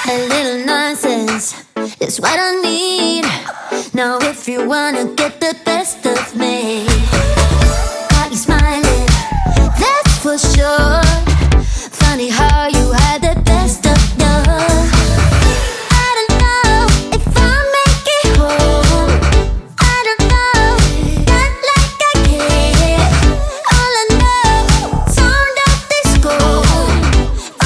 A little nonsense is what I need. Now if you wanna get the best of me, got you smiling, that's for sure. Funny how you had the best of love. I don't know if I'll make it home. I don't know, not like I care. All I know, sound of disco.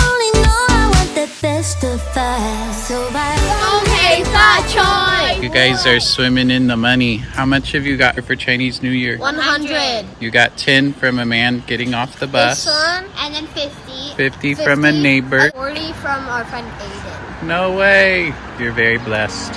Only know I want the best of us. So Okay, thought choice. You guys are swimming in the money. How much have you got for Chinese New Year? 100. You got 10 from a man getting off the bus. This one, and then 50. 50 from a neighbor. 40 from our friend Aiden. No way. You're very blessed.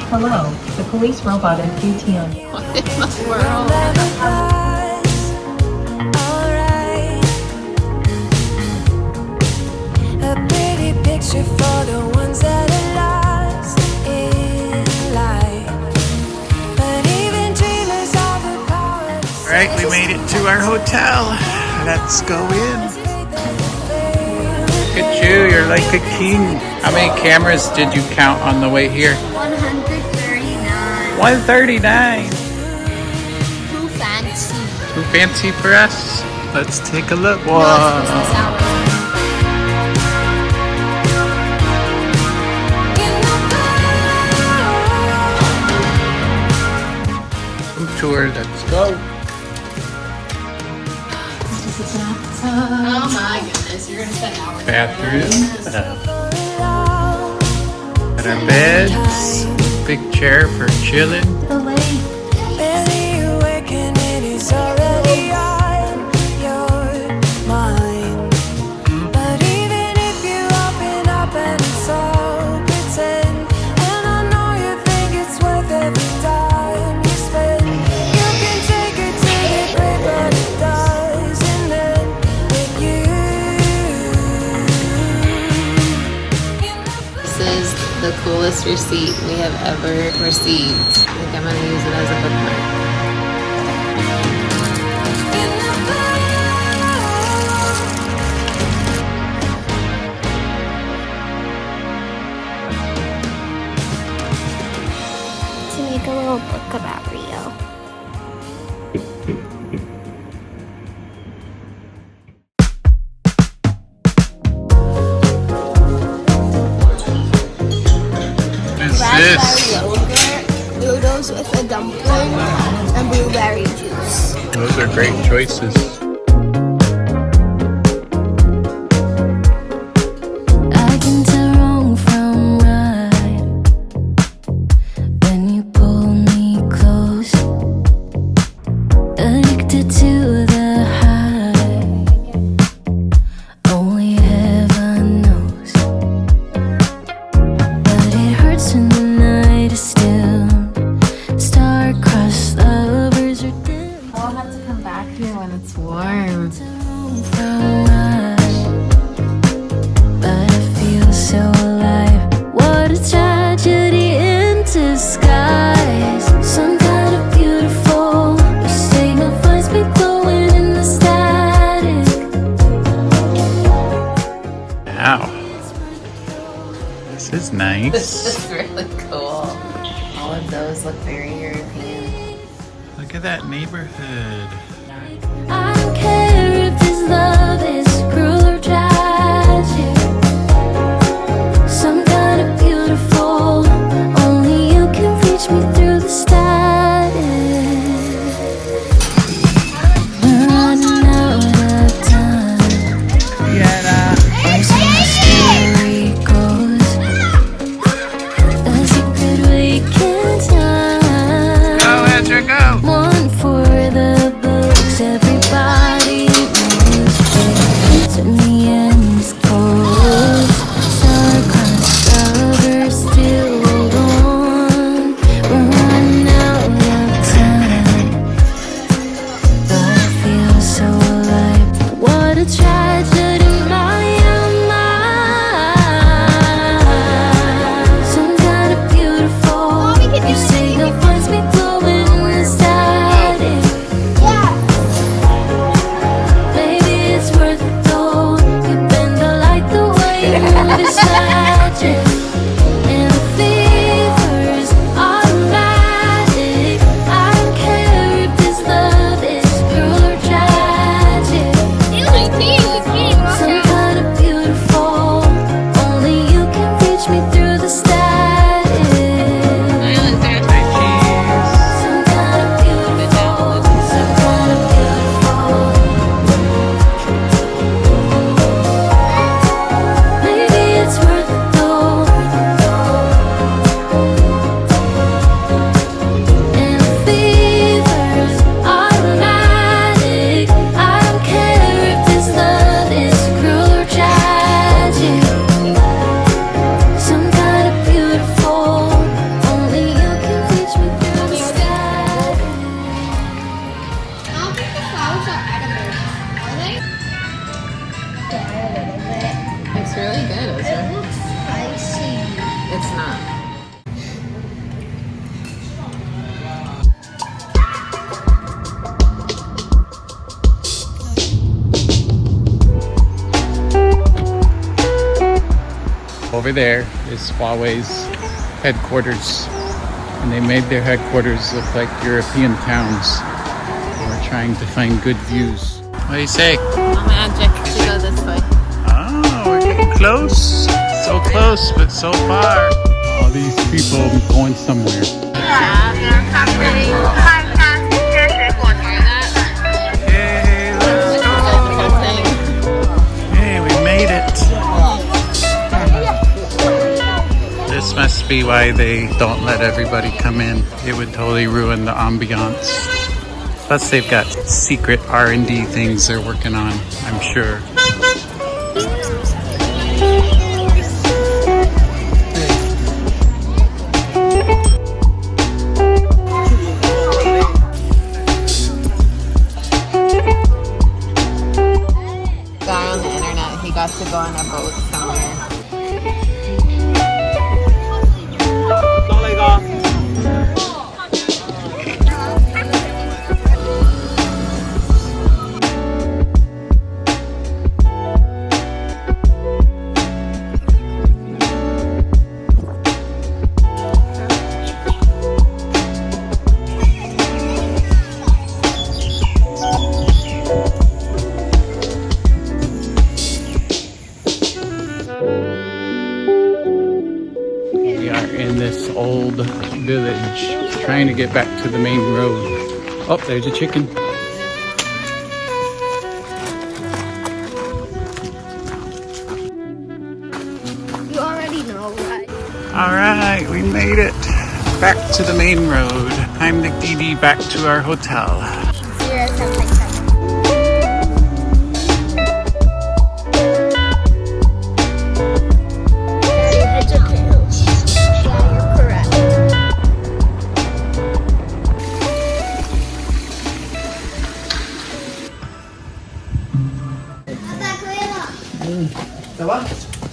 Hello, the police robot and QTM. What in the world? A pretty picture for the ones that are lost in life. But even dreamers have the power to All right, we made it to our hotel. Let's go in. Look at you, you're like a king. How many cameras did you count on the way here? 139. 139. Too fancy. Too fancy for us? Let's take a look. No, it's Christmas hour. Tour, let's go. Oh my goodness, you're gonna spend hours. Bathroom. Got our beds. Big chair for chilling. barely awake and it is already on your mind. But even if you open up and it's all pretend, and I know you think it's worth every time you spend, you can take it to the grave, but it doesn't end with you. This is the coolest receipt we have ever received. I think I'm gonna use it as a bookmark. To make a little book about Rio. This. Yogurt, noodles with a dumpling, and blueberry juice. Those are great choices. I can tell wrong from right when you pull me close, addicted to the high, only heaven knows. But it hurts when the night is still, star-crossed lovers are dim. I'll have to come back here when it's warm. From right, but I feel so alive. What a tragedy in disguise. Some kind of beautiful, the signal finds me glowing in the static. Wow. This is nice. This is really cool. All of those look very European. Look at that neighborhood. I don't care if this love is cruel or tragic. Some kind of beautiful, only you can reach me through the static. We're running out of time. As my story goes, a secret waking time. Go, Ezra, go. One for the books, everybody moves to the end is close. tragedy, my mind. Some kind of beautiful. You say your voice be glowing inside it. Maybe it's worth it though. You bend the light the way you move is magic. And the fever's automatic. I don't care if this love is cruel or tragic. Some kind of beautiful. Only you can reach me through the static. Some kind of beautiful. Some kind of beautiful. Maybe it's worth it though. And the fever's automatic. I don't care if this love is cruel or tragic. Some kind of beautiful. Only you can reach me through the static. I don't think the flowers are edible. Are they? It's really good, It Ezra. looks spicy. It's not. Over there is Huawei's headquarters, and they made their headquarters look like European towns. We're trying to find good views. What do you say? Magic to go this way. Oh, we're getting close. So close, but so far. All these people going somewhere. Hey, let's go. Hey, we made it. This must be why they don't let everybody come in. It would totally ruin the ambiance. Plus, they've got secret R&D things they're working on, I'm sure. Guy on the internet, he got to go on a boat somewhere. We are in this old village, trying to get back to the main road. Oh, there's a chicken. You already know, right? All right, we made it back to the main road. Time to DD back to our hotel. 077.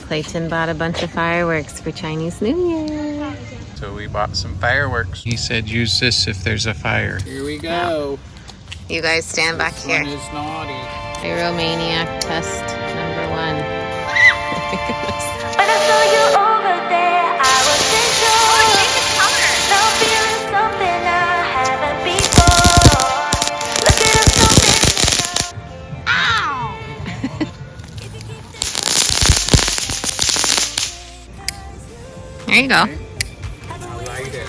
Clayton bought a bunch of fireworks for Chinese New Year. So we bought some fireworks. He said use this if there's a fire. Here we go. You guys stand back This here. one is naughty. Pyromaniac test number 1. When I saw you over there, I was in joy. Now feeling something I haven't before. Look at us something. Ow! There you go. I'll light it.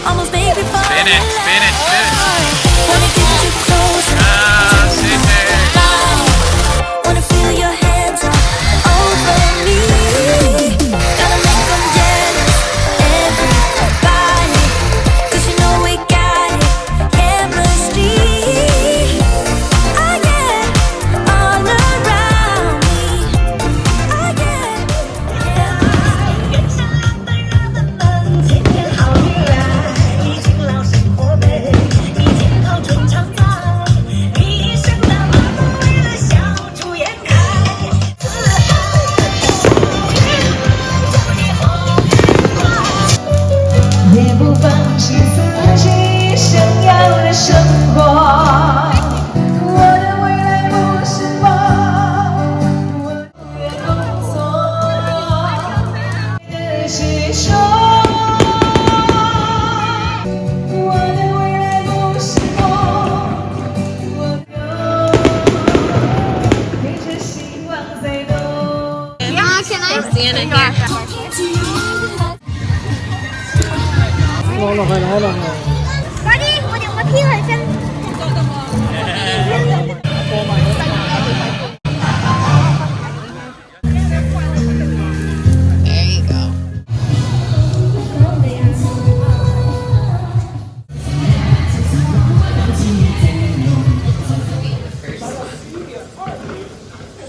Almost made me fall Spin it, in spin it, spin it. love. Wanna get you closer. Sit there. Wanna feel your hands all over me. Gotta make them jealous, everybody. 'Cause you know we got it, chemistry. I get all around me. I get chemistry. Sienna here. 快啲，我跳起身。There you go.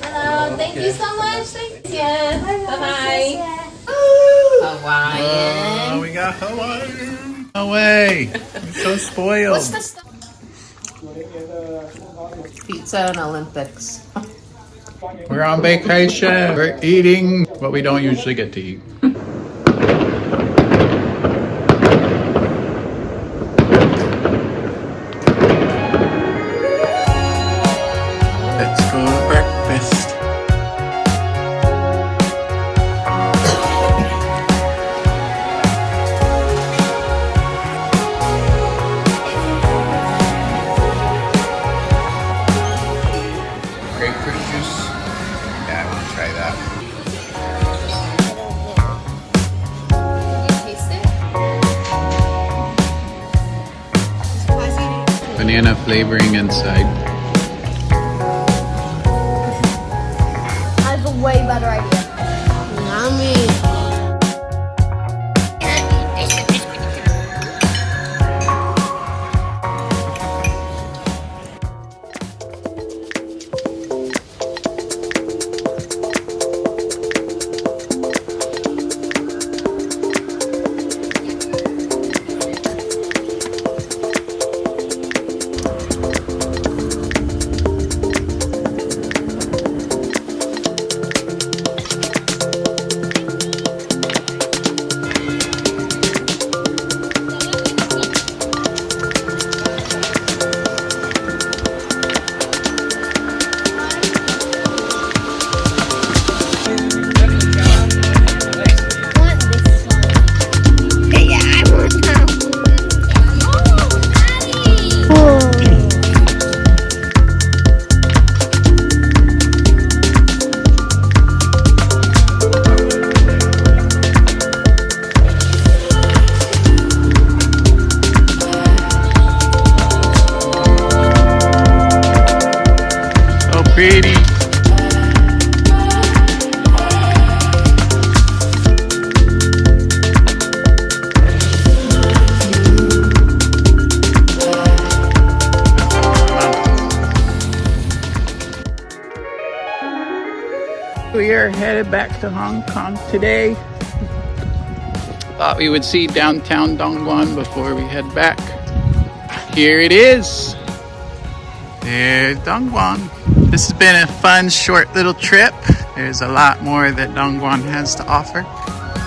Hello, thank you so much. Thank you. Bye-bye. Hawaiian. Oh, we got Hawaii. No way. I'm so spoiled. What's the stuff? Pizza and Olympics. We're on vacation. We're eating what we don't usually get to eat. Let's go to breakfast. Grapefruit juice. Yeah, I want to try that. You taste it? Banana flavoring inside. I have a way better idea. Yummy. Pretty. We are headed back to Hong Kong today. Thought we would see downtown Dongguan before we head back. Here it is. There's Dongguan. This has been a fun, short little trip. There's a lot more that Dongguan has to offer.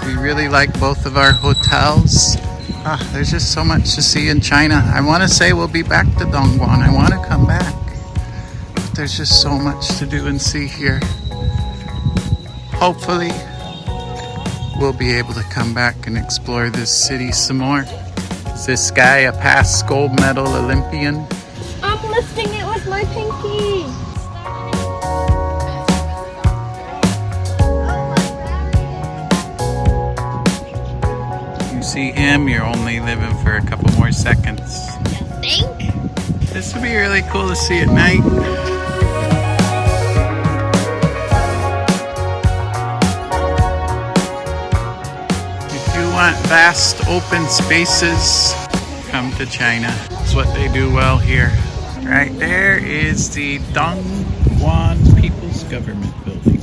We really like both of our hotels. There's just so much to see in China. I want to say we'll be back to Dongguan. I want to come back. But there's just so much to do and see here. Hopefully, we'll be able to come back and explore this city some more. Is this guy a past gold medal Olympian? I'm lifting it with my pinky. You see him, you're only living for a couple more seconds. You think? This would be really cool to see at night. If you want vast open spaces, come to China. It's what they do well here. Right there is the Dongguan People's Government Building.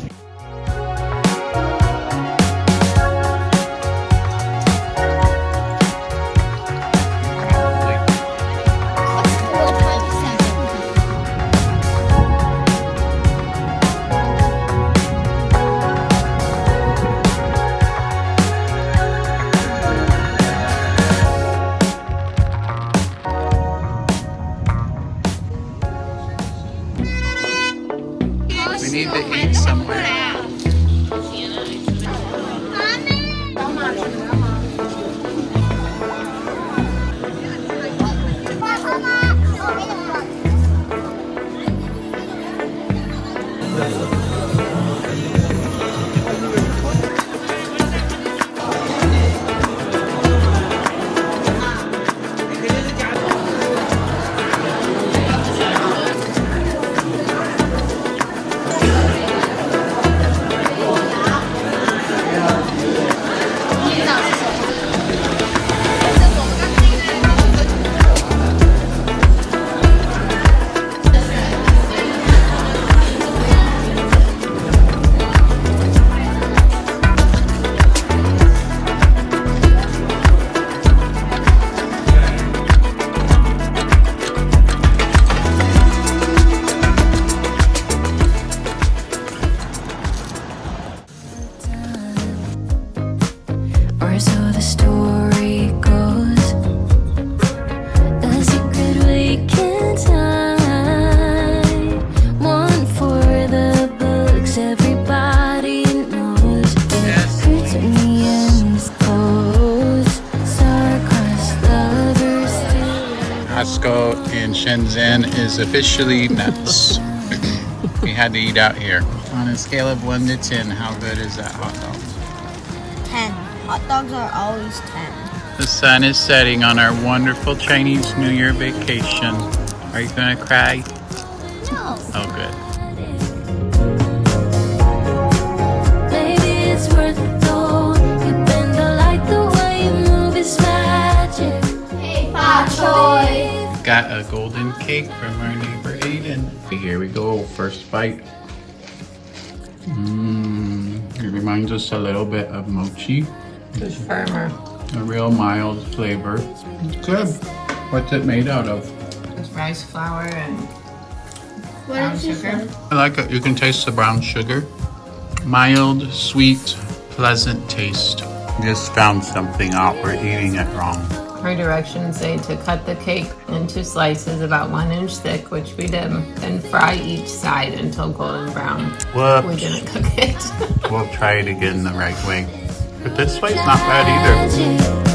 We need to eat somewhere. Shenzhen is officially nuts. We had to eat out here. On a scale of 1 to 10, how good is that hot dog? 10. Hot dogs are always 10. The sun is setting on our wonderful Chinese New Year vacation. Are you gonna cry? No. Oh, good. Maybe it's worth it though. You bend, I like the way you move, it's magic. Hey, Pak Choi. Got a golden cake from our neighbor Aiden. Here we go, first bite. It reminds us a little bit of mochi. It's firmer. A real mild flavor. It's good. What's it made out of? It's rice flour and What brown did you sugar. say? I like it. You can taste the brown sugar. Mild, sweet, pleasant taste. Just found something out. We're eating it wrong. Her directions say to cut the cake into slices about 1 inch thick, which we did, then fry each side until golden brown. We Whoops. didn't cook it. We'll try it again the right way. But this way's not bad either. Magic.